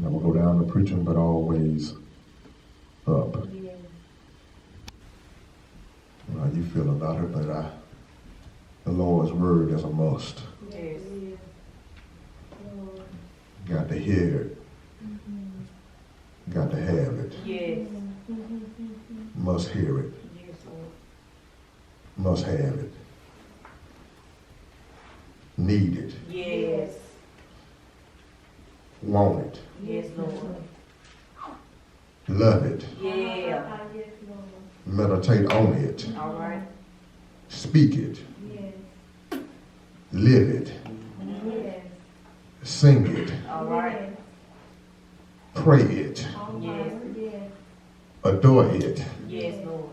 Never go down to preaching, but always up. Yes. How you feel about it, but the Lord's word is a must. Yes. Got to hear it. Got to have it. Yes. Must hear it. Yes, Lord. Must have it. Need it. Yes. Want it. Yes, Lord. Love it. Yeah. Meditate on it. All right. Speak it. Yes. Live it. Yes. Sing it. All right. Pray it. Yes. Adore it. Yes, Lord.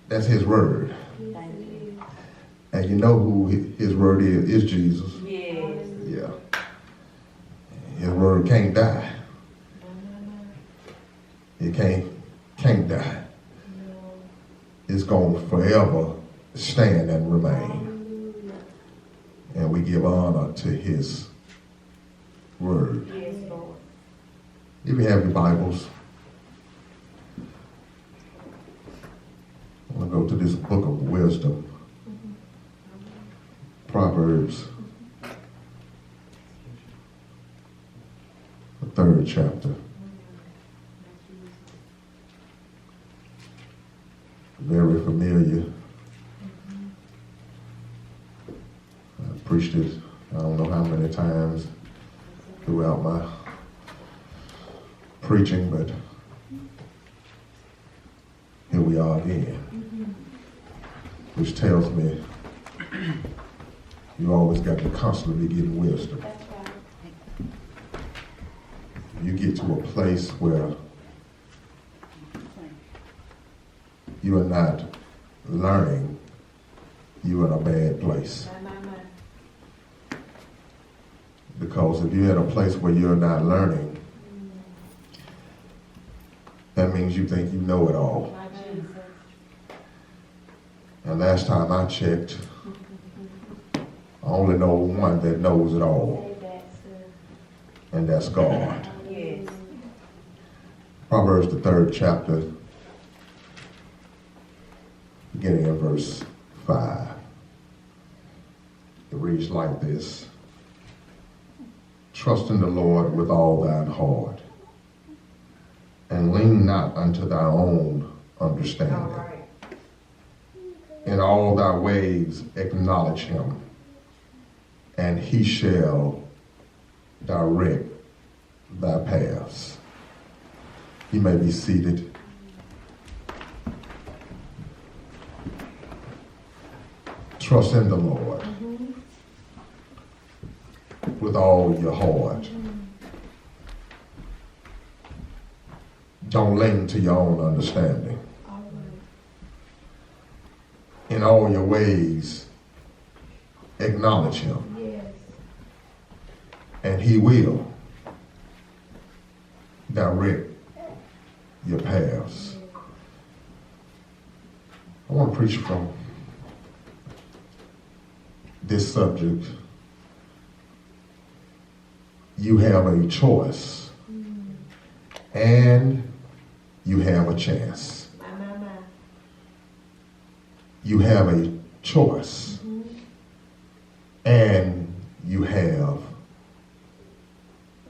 That's his word. Thank you. And you know who his word is Jesus. Yes. Yeah. His word can't die. It can't die. It's going to forever stand and remain. And we give honor to his word. Yes, Lord. If you have your Bibles, I'm going to go to this book of wisdom. Proverbs, the 3rd chapter. Very familiar. I preached it I don't know how many times throughout my preaching, but here we are again. Which tells me you always got to constantly be getting wisdom. That's right. You get to a place where you are not learning, you're in a bad place. Because if you're in a place where you're not learning, that means you think you know it all. And last time I checked, I only know one that knows it all, and that's God. Yes. Proverbs, the 3rd chapter, beginning in verse 5. It reads like this: Trust in the Lord with all thine heart, and lean not unto thy own understanding. All right. In all thy ways acknowledge him, and he shall direct thy paths. You may be seated. Trust in the Lord with all your heart. Don't lean to your own understanding. In all your ways, acknowledge him. Yes. And he will direct your paths. I want to preach from this subject. You have a choice and you have a chance. You have a choice and you have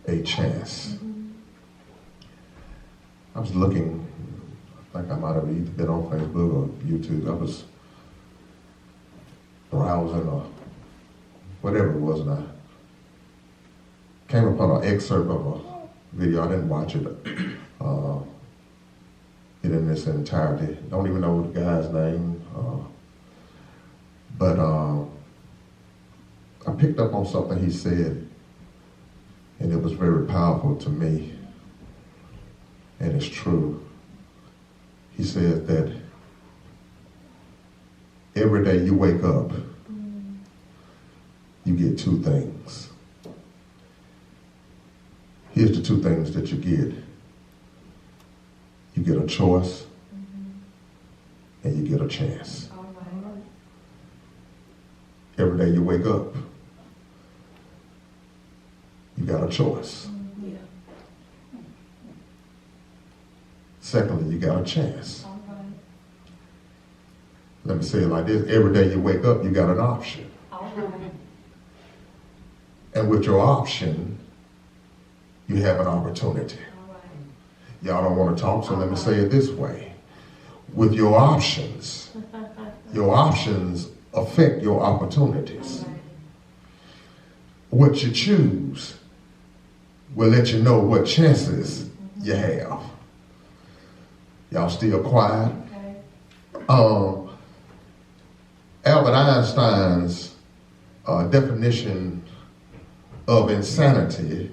a chance. I was looking, I think I might have either been on Facebook or YouTube. I was browsing or whatever it was, and I came upon an excerpt of a video. I didn't watch it in its entirety. Don't even know the guy's name. But I picked up on something he said, and it was very powerful to me, and it's true. He said that every day you wake up, you get 2 things. Here's the 2 things that you get. You get a choice, and you get a chance. Every day you wake up, you got a choice. Yeah. Secondly, you got a chance. All right. Let me say it like this. Every day you wake up, you got an option. All right. And with your option, you have an opportunity. All right. Y'all don't want to talk, so let me say it this way. With your options affect your opportunities. What you choose will let you know what chances you have. Y'all still quiet? Okay. Albert Einstein's definition of insanity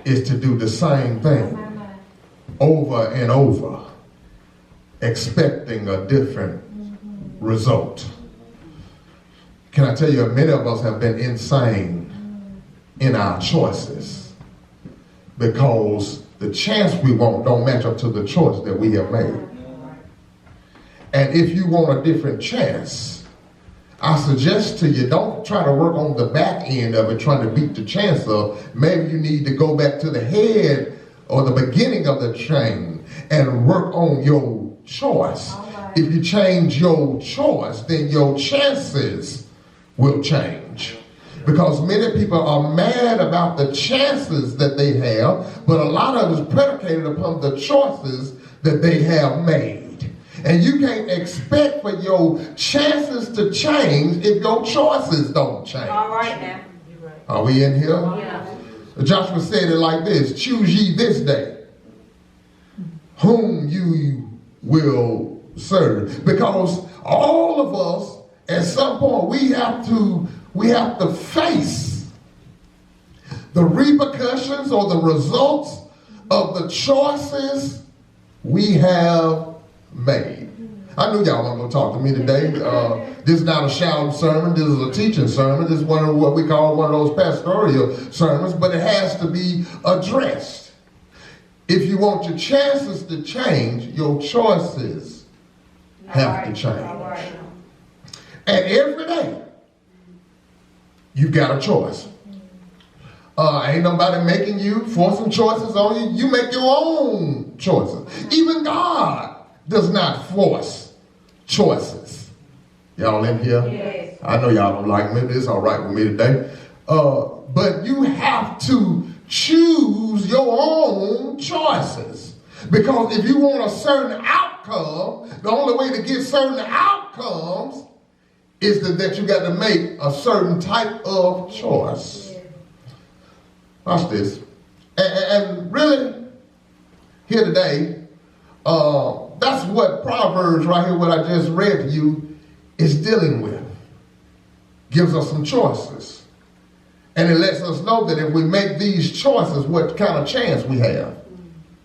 is to do the same thing over and over, expecting a different result. Can I tell you, many of us have been insane in our choices because the chance we want don't match up to the choice that we have made. And if you want a different chance, I suggest to you, don't try to work on the back end of it, trying to beat the chance of. Maybe you need to go back to the head or the beginning of the chain and work on your choice. If you change your choice, then your chances will change. Because many people are mad about the chances that they have, but a lot of it is predicated upon the choices that they have made. And you can't expect for your chances to change if your choices don't change. All right now. Are we in here? Yeah. Joshua said it like this: choose ye this day whom you will serve. Because all of us, at some point, we have to face the repercussions or the results of the choices we have made. I knew y'all weren't going to talk to me today. This is not a shouting sermon. This is a teaching sermon. This is one of what we call one of those pastoral sermons, but it has to be addressed. If you want your chances to change, your choices have to change. And every day, you got a choice. Ain't nobody making you, forcing choices on you. You make your own choices. Even God does not force choices. Y'all in here? Yes. I know y'all don't like me, but it's all right with me today. But you have to choose your own choices. Because if you want a certain outcome, the only way to get certain outcomes is that you got to make a certain type of choice. Watch this. And really, here today, that's what Proverbs right here, what I just read to you, is dealing with. Gives us some choices. And it lets us know that if we make these choices, what kind of chance we have.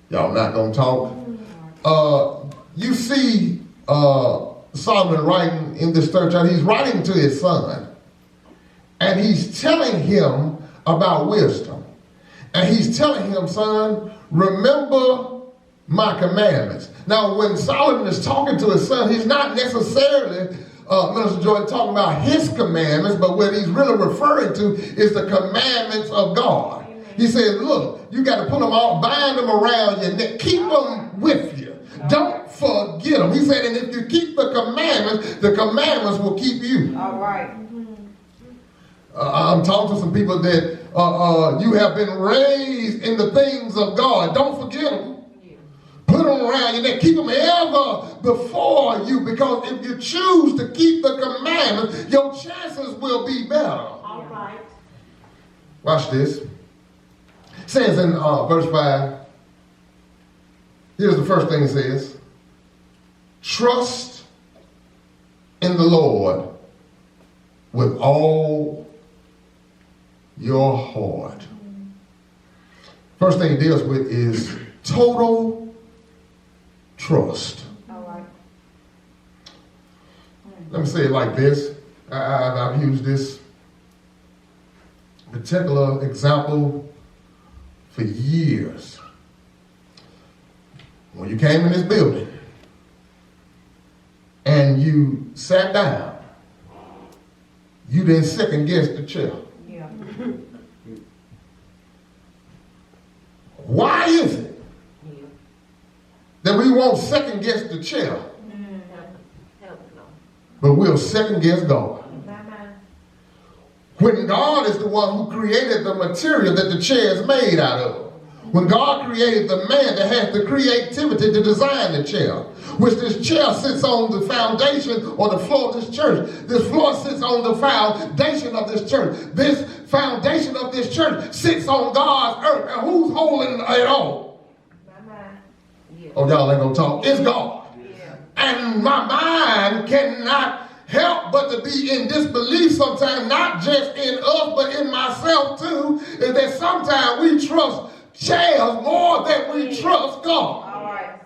Y'all not going to talk? You see Solomon writing in this third chapter. He's writing to his son. And he's telling him about wisdom. And he's telling him, son, remember my commandments. Now, when Solomon is talking to his son, he's not necessarily, Minister Jordan, talking about his commandments, but what he's really referring to is the commandments of God. He says, look, you got to put them all, bind them around your neck, keep them with you. Don't forget them. He said, and if you keep the commandments will keep you. All right. I'm talking to some people that you have been raised in the things of God. Don't forget them. Put them around your neck. Keep them ever before you, because if you choose to keep the commandments, your chances will be better. All right. Watch this. It says in verse 5, here's the first thing it says: trust in the Lord with all your heart. First thing it deals with is total trust. All right. Let me say it like this. I've used this particular example for years. When you came in this building and you sat down, you didn't second guess the chair. Yeah. Why is it that we won't second guess the chair, Help me, Lord. but we'll second guess God. Amen. When God is the one who created the material that the chair is made out of. When God created the man that has the creativity to design the chair, which this chair sits on the foundation or the floor of this church. This floor sits on the foundation of this church. This foundation of this church sits on God's earth. And who's holding it all? Oh, y'all ain't gonna talk. It's God. Yeah. And my mind cannot help but to be in disbelief sometimes, not just in us, but in myself too, is that sometimes we trust chairs more than we trust God. All right.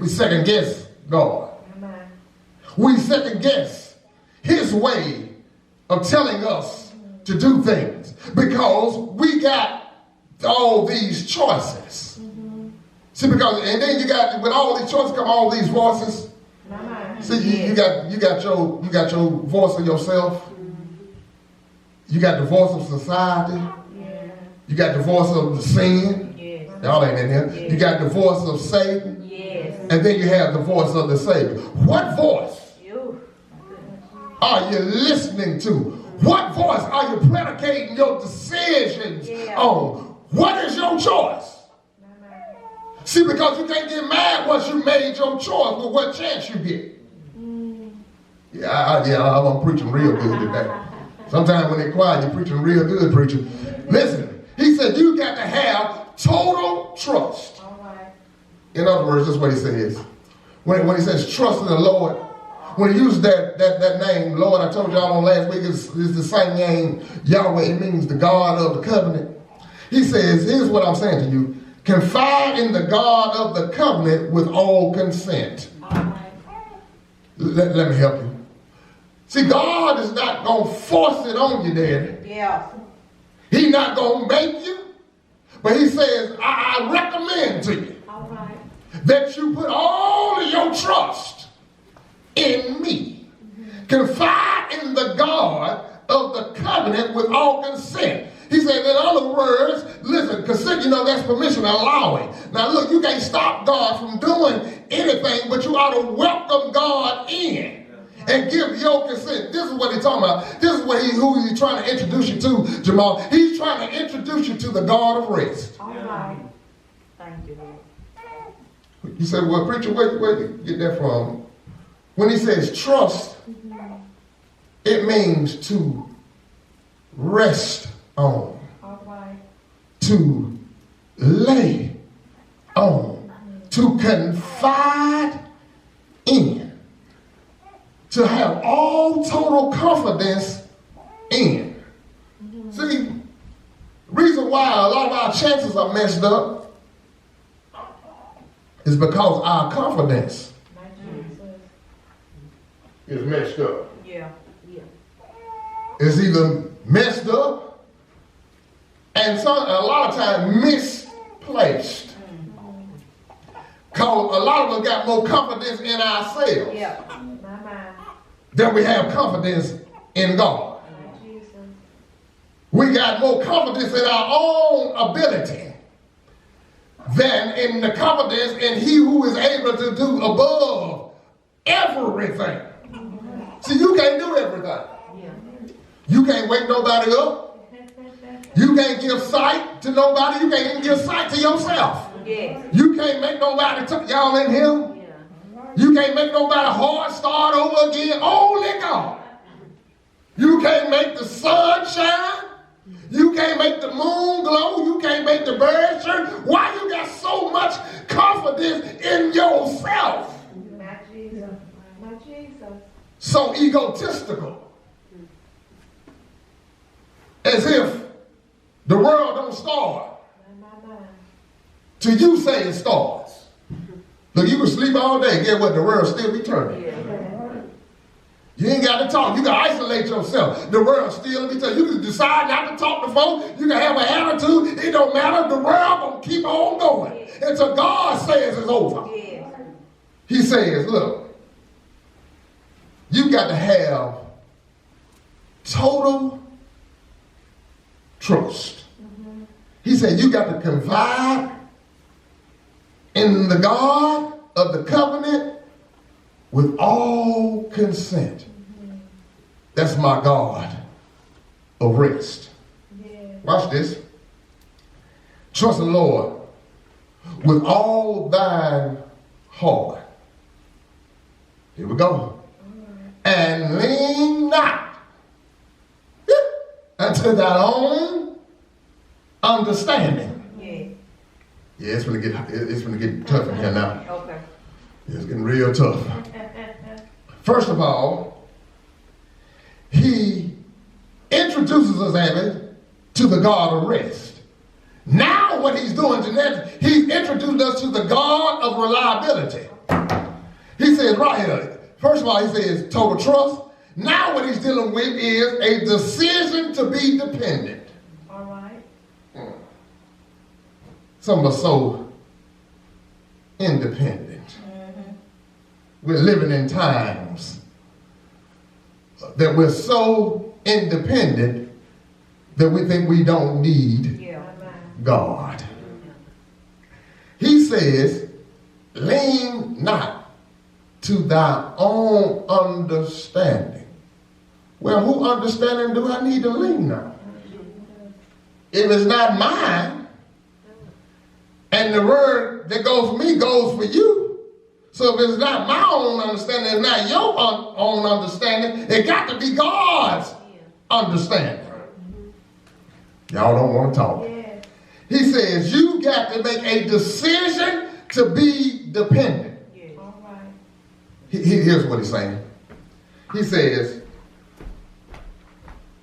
We second guess God. Amen. We second guess his way of telling us to do things because we got all these choices. See, because, and then you got, with all these choices come all these voices. See, you got your voice of yourself. You got the voice of society. You got the voice of the sin. Yes. Y'all ain't in here. Yes. You got the voice of Satan. Yes. And then you have the voice of the Savior. What voice You. are you listening to? What voice are you predicating your decisions on? What is your choice? See, because you can't get mad once you made your choice with what chance you get. I'm preaching real good today. Sometimes when they're quiet, you're preaching real good, preacher. Listen, he said you got to have total trust. All right. In other words, that's what he says. When he says trust in the Lord, when he uses that name, Lord, I told y'all on last week, it's the same name, Yahweh. It means the God of the covenant. He says, here's what I'm saying to you. Confide in the God of the covenant with all consent. All right. Let me help you. See, God is not going to force it on you, Daddy. Yeah. He's not going to make you. But he says, I recommend to you All right. that you put all of your trust in me. Confide in the God of the covenant with all consent. He said, in other words, listen, consent, that's permission allowing. Now look, you can't stop God from doing anything, but you ought to welcome God in and give your consent. This is what he's talking about. This is what who he's trying to introduce you to, Jamal. He's trying to introduce you to the God of rest. All right. Thank you, Lord. You said, well, preacher, where did you get that from? When he says trust, it means to rest on, All right. to lay on, to confide in, to have all total confidence in. See, the reason why a lot of our chances are messed up is because our confidence My Jesus. is messed up. Yeah. Yeah. It's either messed up and a lot of times misplaced. Because a lot of us got more confidence in ourselves Yeah. My mind. than we have confidence in God. My Jesus. We got more confidence in our own ability than in the confidence in He who is able to do above everything. See, you can't do everything. Yeah. You can't wake nobody up. You can't give sight to nobody. You can't even give sight to yourself. Yes. You can't make nobody, y'all in here? Yeah. You can't make nobody heart start over again. Only God. You can't make the sun shine. You can't make the moon glow. You can't make the birds chirp. Why you got so much confidence in yourself? My Jesus. My Jesus. So egotistical. As if the world don't start My. till you say it starts. Look, you can sleep all day. Get what? The world still be turning. Yeah. You ain't got to talk. You can isolate yourself. The world still be turning. You can decide not to talk to folks. You can have an attitude. It don't matter. The world gonna keep on going until God says it's over. Yeah. He says, look, you got to have total trust. He said you got to confide in the God of the covenant with all consent. That's my God of rest. Watch this. Trust the Lord with all thine heart. Here we go. And lean not unto thy own understanding. Yeah, it's gonna get tough in here now. Okay. Yeah, it's getting real tough. First of all, he introduces us, Abby, to the God of rest. Now what he's doing tonight, he's introduced us to the God of reliability. He says right here, first of all, he says total trust. Now what he's dealing with is a decision to be dependent. All right. Some of us so independent. We're living in times that we're so independent that we think we don't need God. He says, lean not to thy own understanding. Well, who understanding do I need to lean on? If it's not mine, and the word that goes for me goes for you. So if it's not my own understanding, it's not your own understanding, it got to be God's understanding. Y'all don't want to talk. He says you got to make a decision to be dependent. Here's what he's saying. He says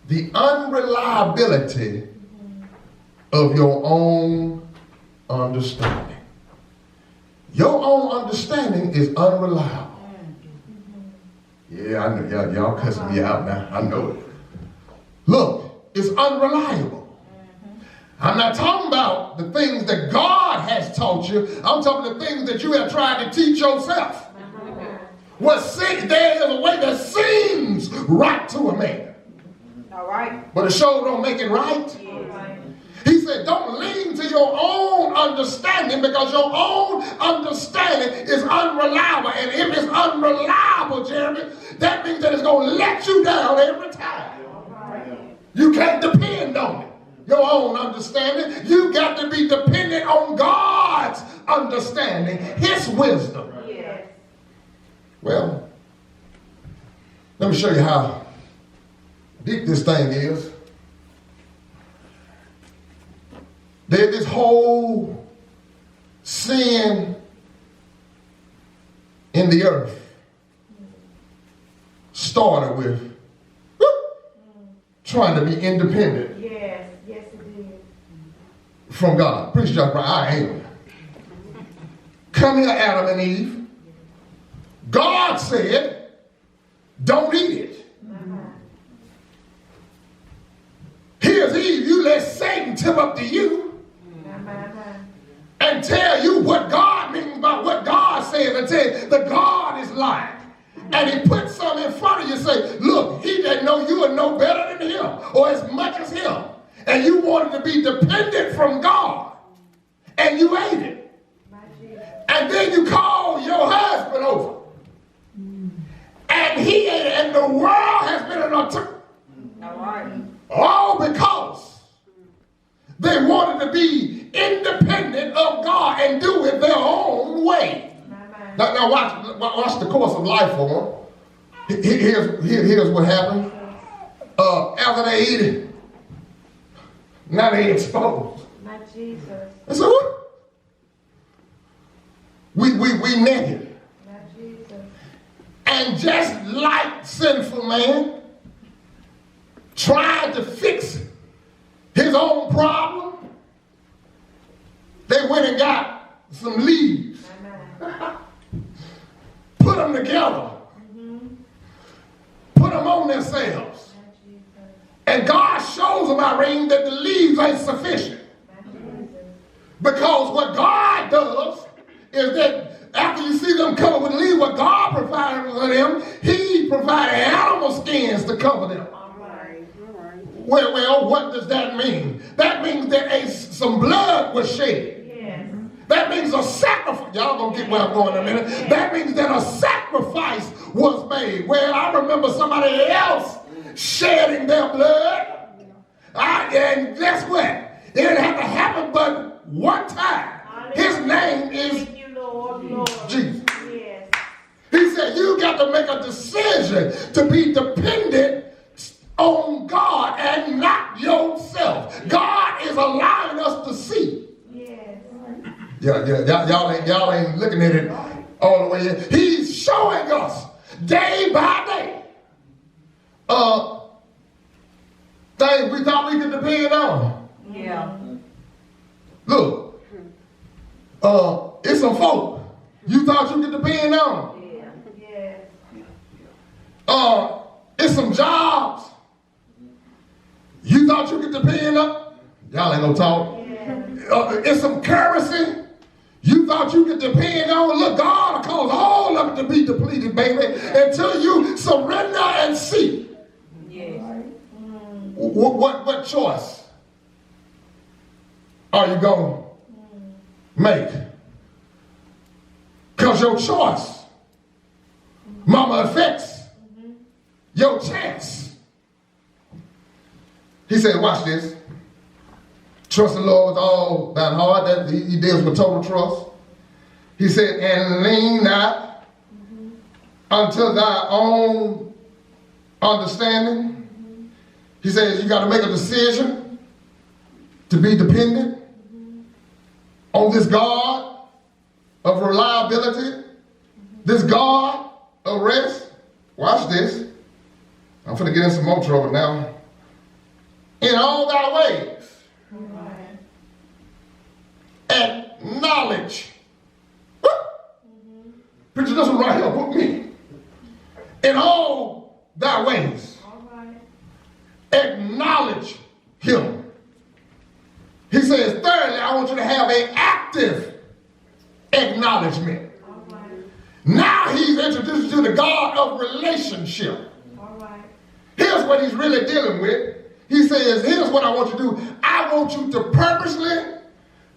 the unreliability of your own understanding. Your own understanding is unreliable. Yeah, I know y'all cussing me out now. I know it. Look, it's unreliable. I'm not talking about the things that God has taught you. I'm talking the things that you have tried to teach yourself. There is a way that seems right to a man. All right. But it sure don't make it right. He said, don't lean to your own understanding because your own understanding is unreliable. And if it's unreliable, Jeremy, that means that it's going to let you down every time. You can't depend on it. Your own understanding. You got to be dependent on God's understanding, his wisdom. Well, let me show you how deep this thing is. There's this whole sin in the earth started with trying to be independent. Yes, it did. From God. Preach just right. I am. Come here, Adam and Eve. God said, don't eat it. Here's Eve. You let Satan tip up to you and tell you what God means by what God says and tell you the God is lying. And he puts something in front of you and say, look, he that know you are no better than him or as much as him. And you wanted to be dependent from God. And you ate it. And then you call your husband over. And he ate it. And the world has been an alternative. All because they wanted to be independent of God and do it their own way. Now watch the course of life for them. Here's what happened. After they eat it, now they exposed. My Jesus. And so what? We naked. My Jesus. And just like sinful man tried to fix his own problem, they went and got some leaves. Put them together. Put them on themselves. And God shows them, Irene, that the leaves ain't sufficient. Because what God does is that after you see them covered with leaves, what God provided for them, he provided animal skins to cover them. Well, what does that mean? That means that some blood was shed. That means a sacrifice. y'all gonna get where I'm going in a minute. That means that a sacrifice was made. Well, I remember somebody else shedding their blood. And guess what? It didn't have to happen but one time. His name is Jesus. He said you got to make a decision to be dependent on God and not yourself. God is allowing us to see. Y'all ain't looking at it all the way in. He's showing us day by day things we thought we could depend on. Yeah. Look, it's some folk you thought you could depend on. It's some jobs you thought you could depend on. Y'all ain't gonna talk. It's some currency you thought you could depend on. Look, God will cause all of it to be depleted, baby, until you surrender and see. What choice are you going to make? Because your choice, mama, affects your chance. He said, watch this. Trust the Lord with all thine heart. That he deals with total trust. He said, and lean not unto thy own understanding. He says you got to make a decision to be dependent on this God of reliability, this God of rest. Watch this. I'm going to get in some more trouble now. In all thy ways, acknowledge. Picture this one right here. Put me. In all thy ways. Acknowledge him. He says, thirdly, I want you to have an active acknowledgement. Now he's introduced you to the God of relationship. Here's what he's really dealing with. He says, here's what I want you to do. I want you to purposely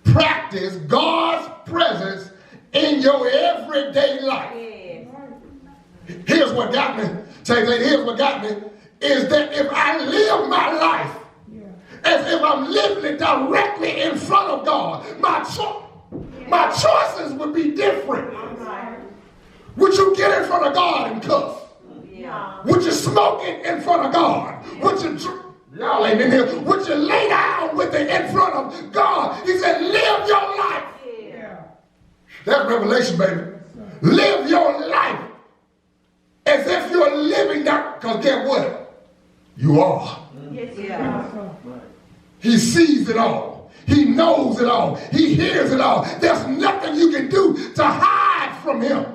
practice God's presence in your everyday life. Here's what got me. Here's what got me. Is that if I live my life as if I'm living it directly in front of God, my choices would be different. Would you get in front of God and cuss? Would you smoke it in front of God? Y'all ain't in here. Would you lay down with it in front of God? He said, live your life. That's revelation, baby. Live your life as if you're living that. Because guess what? You are. He sees it all. He knows it all. He hears it all. There's nothing you can do to hide from him.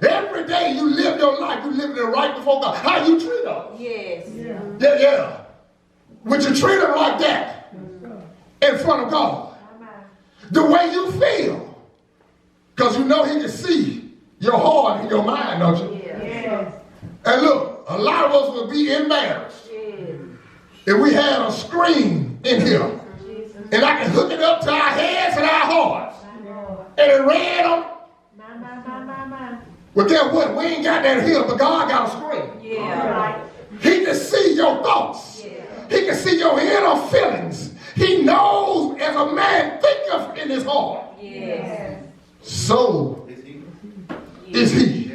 Every day you live your life, you live it right before God. How you treat him? Yeah. Would you treat him like that in front of God? The way you feel. Because you know he can see your heart and your mind, don't you? And look, a lot of us would be embarrassed if we had a screen in here and I can hook it up to our heads and our hearts and it read on. Well, guess what? We ain't got that here, but God got a screen. He can see your thoughts. He can see your inner feelings. He knows as a man thinketh in his heart. So is he.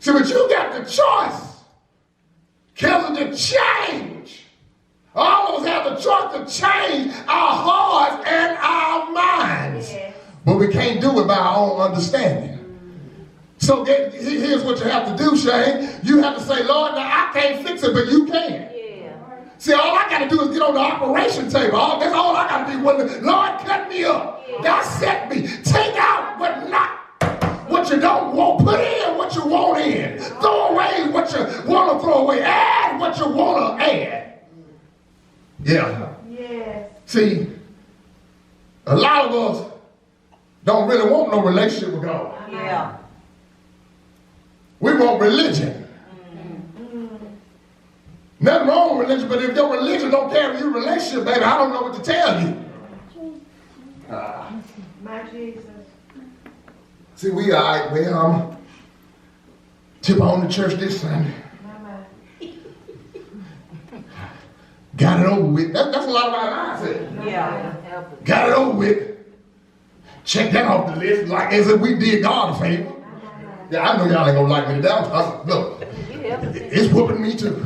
See, but you got the choice, Kelly, to change. All of us have the choice to change our hearts and our minds. But we can't do it by our own understanding. So here's what you have to do, Shane. You have to say, Lord, now I can't fix it, but you can. See, all I got to do is get on the operation table. That's all I got to do. Lord, cut me up. Dissect me. Take out what you don't want. Put in what you want in. Throw away what you want to throw away. Add what you want to add. See, a lot of us don't really want no relationship with God. We want religion. Nothing wrong with religion, but if your religion don't carry your relationship, baby, I don't know what to tell you. My Jesus. See, we all right. Well, tip on the church this Sunday. Got it over with. That's a lot of our mindset. Yeah. Got it over with. Check that off the list, like as if we did God a favor. Yeah, I know y'all ain't gonna like me today. Look, it's whooping me too.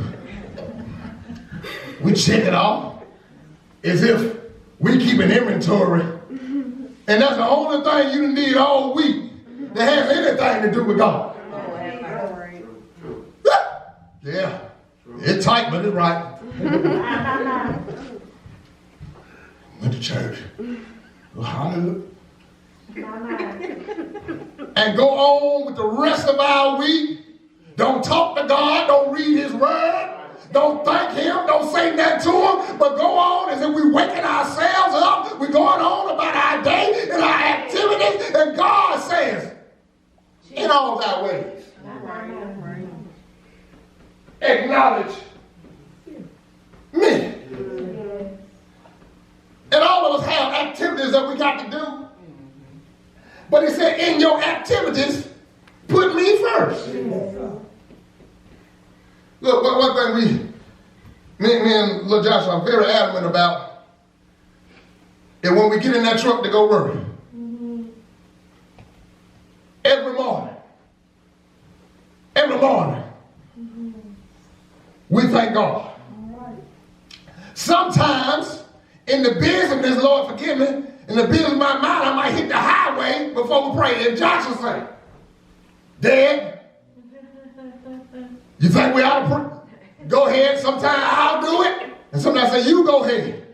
We check it off as if we keep an inventory, and that's the only thing you did all week that has anything to do with God. Yeah, it's tight, but it's right. Went to church. Oh, hallelujah. And go on with the rest of our week. Don't talk to God. Don't read his word. Don't thank him. Don't say nothing to him. But go on as if we're waking ourselves up. We're going on about our day and our activities. And God says, in all thy ways, acknowledge me. And all of us have activities that we got to do. But he said, in your activities, put me first. Look, one thing me and Lil Josh are very adamant about is when we get in that truck to go work. Every morning, we thank God. Sometimes, in the business, Lord forgive me, in the business of my mind, I might hit the highway before we pray. And Josh will say, Dad, you think we ought to pray? Go ahead. Sometimes I'll do it. And sometimes I say, you go ahead.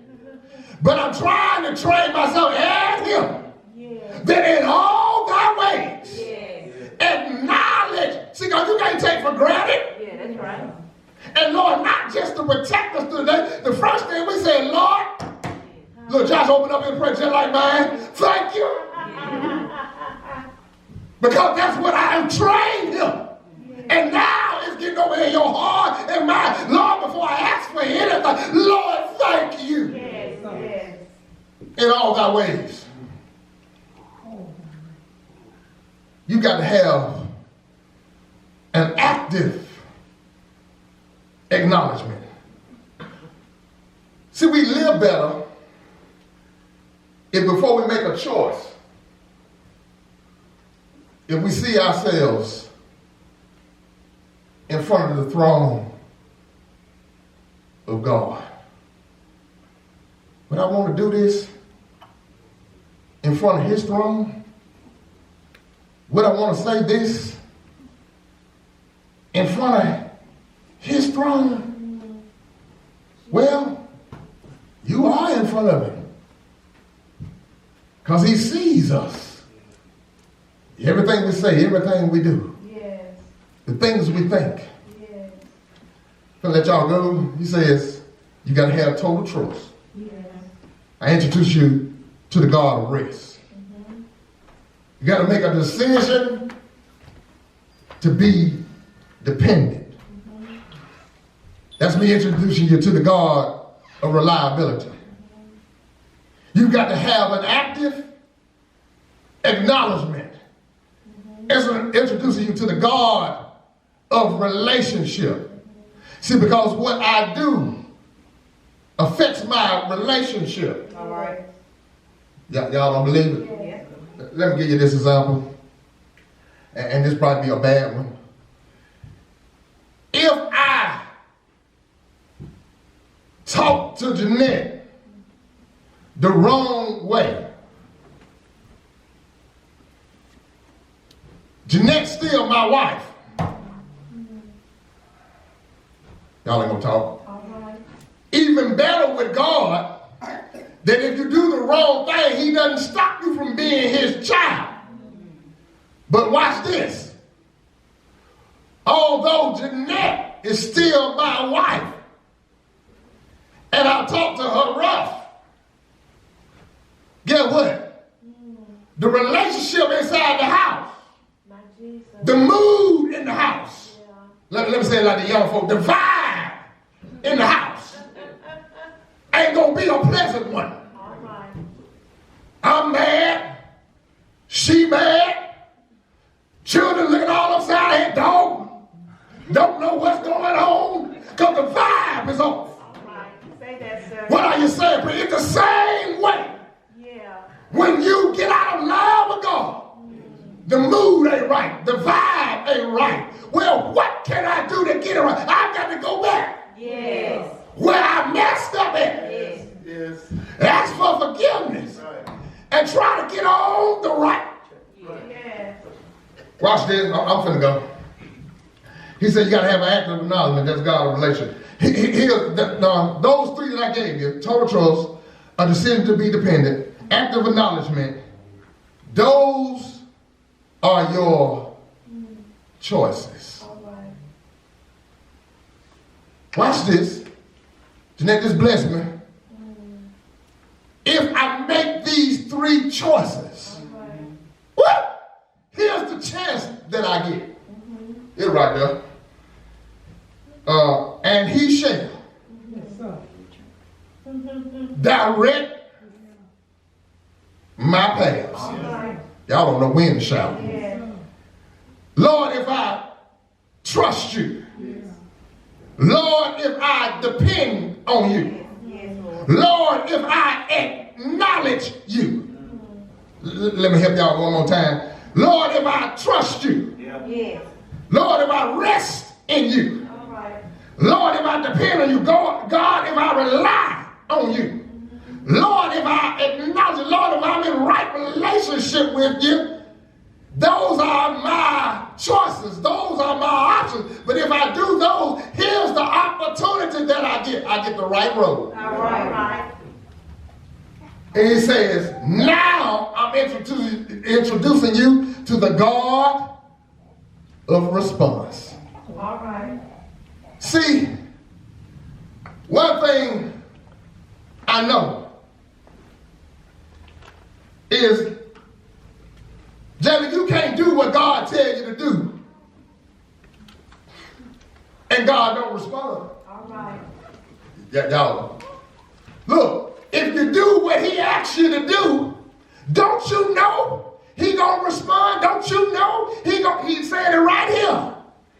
But I'm trying to train myself as him. That in all thy ways, acknowledge. See, because you can't take for granted. Yeah, that's right. And Lord, not just to protect us today. The first thing we say, Lord, look, Josh, open up and pray just like mine. Thank you. Because that's what I have trained him. And now it's getting over in your heart and mind. Lord, before I ask for anything, Lord, thank you. Yes. In all thy ways. You got to have an active acknowledgement. See, we live better if before we make a choice, if we see ourselves in front of the throne of God. But I want to do this in front of his throne. Would I want to say this in front of his throne? Well, you are in front of him. Because he sees us. Everything we say, everything we do. Yes. The things we think. Yes. I'm going to let y'all go. He says, you got to have total trust. Yes. I introduce you to the God of rest. Mm-hmm. You got to make a decision to be dependent. Mm-hmm. That's me introducing you to the God of reliability. Mm-hmm. You got to have an active acknowledgement. As introducing you to the God of relationship. See, because what I do affects my relationship. All right. Y'all don't believe it? Yeah. Let me give you this example. And this probably be a bad one. If I talk to Jeanette the wrong way, Jeanette's still my wife. Y'all ain't gonna talk. Right. Even better with God, that if you do the wrong thing, he doesn't stop you from being his child. But watch this. Although Jeanette is still my wife, and I talk to her rough, guess what? The relationship inside the house, the mood in the house. Yeah. Let me say it like the young folk. The vibe in the house ain't gonna be a pleasant one. Right. I'm mad. She mad. Children looking all upside head, dog. Don't know what's going on because the vibe is off. All right. Say that, sir. What are you saying? But it's the same way. Yeah. When you get out of love with God, the mood ain't right. The vibe ain't right. Well, what can I do to get it right? I've got to go back. Yes. Where I messed up at. Yes. Yes. Ask for forgiveness. And try to get on the right. Yes. Watch this. I'm finna go. He said you got to have an active acknowledgement. That's God's relation. Those three that I gave you, total trust, a decision to be dependent, active acknowledgement, those are your choices. All right. Watch this. Jeanette, this bless me. If I make these three choices, what? Here's the chance that I get. It's right there. And he shall direct my paths. Y'all don't know when to shout. Lord, if I trust you. Lord, if I depend on you. Lord, if I acknowledge you. Let me help y'all one more time. Lord, if I trust you. Yes. Lord, if I rest in you. All right. Lord, if I depend on you. God, if I rely on you. Lord, if I acknowledge you. Lord, if I'm in right relationship with you. Those are my choices. Those are my options. But if I do those, here's the opportunity that I get. I get the right road. All right. And he says, now I'm introducing you to the God of response. All right. See, one thing I know is, Jelly, you can't do what God tells you to do, and God don't respond. All right. Yeah, y'all. Look, if you do what he asks you to do, don't you know he gonna respond? Don't you know he said it right here.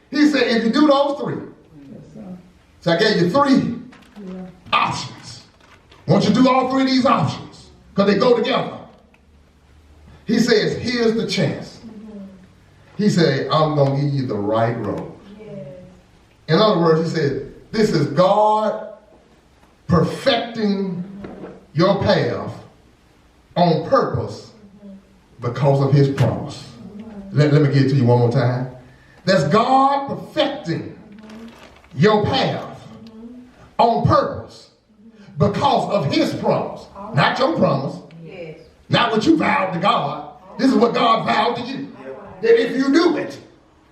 He said, if you do those three. So I gave you three options. I want you to do all three of these options because they go together. He says, here's the chance. He said, I'm going to give you the right road. Yes. In other words, he said, this is God perfecting your path on purpose because of his promise. Let me get it to you one more time. That's God perfecting your path on purpose because of his promise. Not your promise. Yes. Not what you vowed to God. This is what God vowed to you. That if you do it,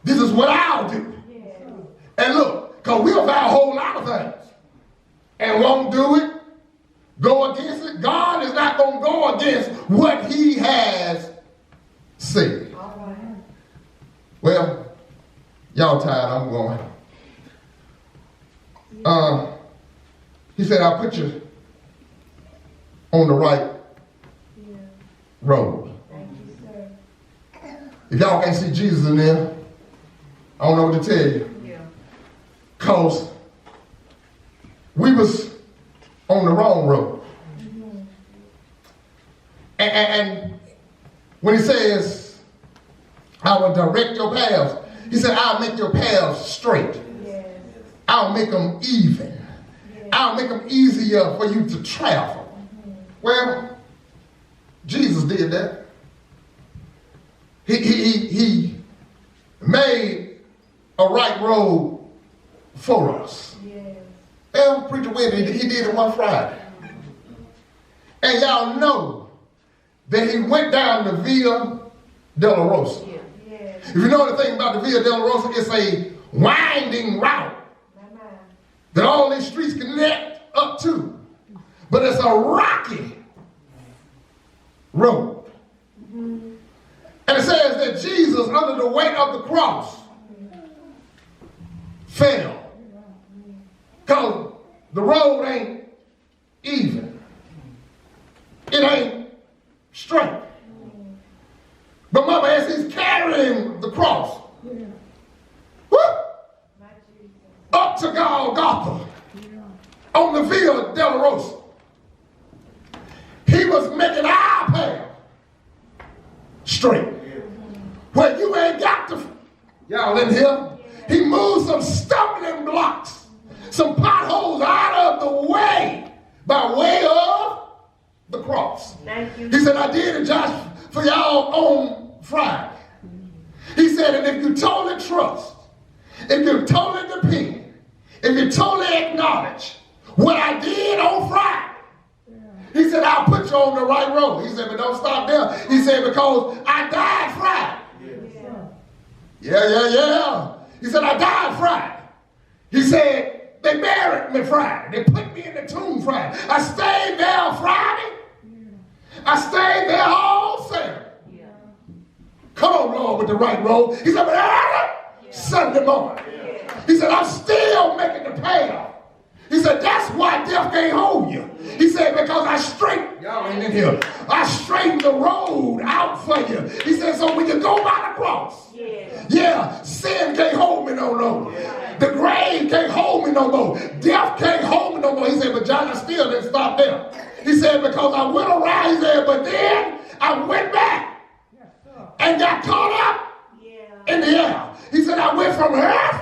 this is what I'll do. And look, because we'll vow a whole lot of things and won't do it, go against it. God is not going to go against what he has said. Well, y'all tired, I'm going. He said, I'll put you on the right road. Thank you, sir. If y'all can't see Jesus in there, I don't know what to tell you. Because we was on the wrong road. And when he says, I will direct your paths, he said, I'll make your paths straight. Yes. I'll make them even. Yes. I'll make them easier for you to travel. Well, Jesus did that. He made a right road for us. Yes. Well, Preacher Wendy, he did it one Friday. And y'all know that he went down the Via Dolorosa. Yes. If you know anything about the Via Dolorosa, it's a winding route that all these streets connect up to. But it's a rocky road. And it says that Jesus, under the weight of the cross, fell. Because the road ain't even. It ain't straight. But mama, as he's carrying the cross, was making our path straight. Where you ain't got to, y'all in here? He moved some stumbling blocks, some potholes out of the way by way of the cross. Thank you. He said, I did it, Josh, for y'all on Friday. He said, and if you totally trust, if you totally depend, if you totally acknowledge what I did on Friday, he said, I'll put you on the right road. He said, but don't stop there. He said, because I died Friday. Yeah. He said, I died Friday. He said, they buried me Friday. They put me in the tomb Friday. I stayed there Friday. I stayed there all Saturday. Come on, Lord, with the right road. He said, but early Sunday morning. He said, I'm still making the payoff. He said, that's why death can't hold you. He said, because I straightened, y'all ain't in here, I straightened the road out for you. He said, so when you go by the cross, sin can't hold me no more. The grave can't hold me no more. Death can't hold me no more. He said, but John, I still didn't stop there. He said, because I went around, he said, but then I went back and got caught up in the air. He said, I went from earth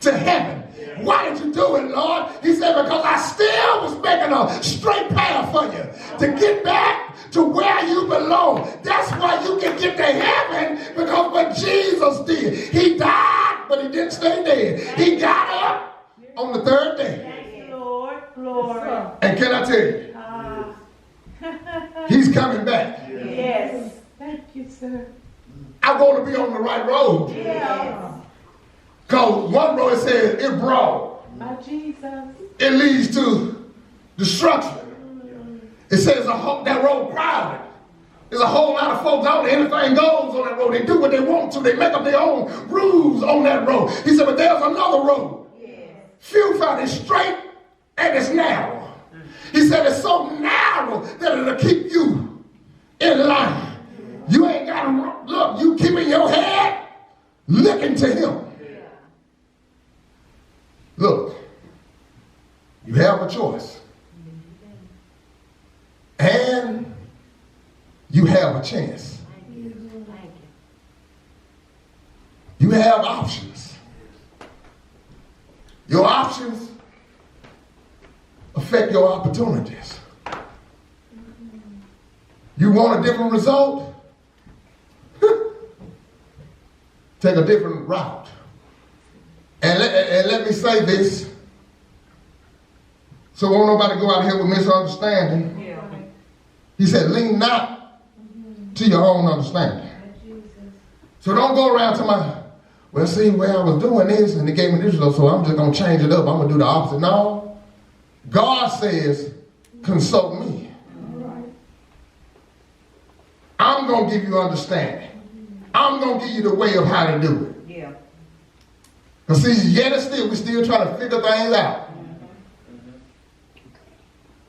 to heaven. Why did you do it, Lord? He said, because I still was making a straight path for you to get back to where you belong. That's why you can get to heaven, because what Jesus did, he died, but he didn't stay dead. He got up on the third day. Thank you, Lord. Glory. And can I tell you, he's coming back. Yes. Thank you, sir. I want to be on the right road. Yes. Because one road, it says, it broad. My Jesus. It leads to destruction. It says that road crowded. There's a whole lot of folks out there. Anything goes on that road. They do what they want to. They make up their own rules on that road. He said, but there's another road. Few find it straight and it's narrow. He said it's so narrow that it'll keep you in line. You ain't got to look. You keeping your head looking to him. Look, you have a choice. And you have a chance. You have options. Your options affect your opportunities. You want a different result? Take a different route. And let me say this, so won't nobody go out here with misunderstanding. He said, lean not to your own understanding. So don't go around to well, see, where I was doing this, and they gave me this, so I'm just going to change it up. I'm going to do the opposite. No. God says, consult me. I'm going to give you understanding. I'm going to give you the way of how to do it. Because see, yet and still, we're still trying to figure things out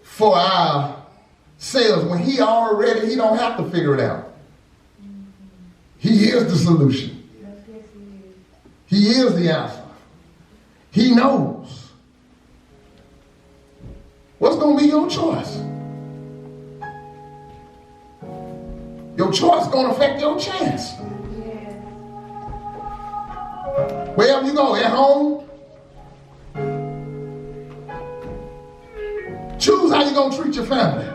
for ourselves when he don't have to figure it out. He is the solution. He is the answer. He knows. What's going to be your choice? Your choice is going to affect your chance. Wherever you go, at home, choose how you're going to treat your family.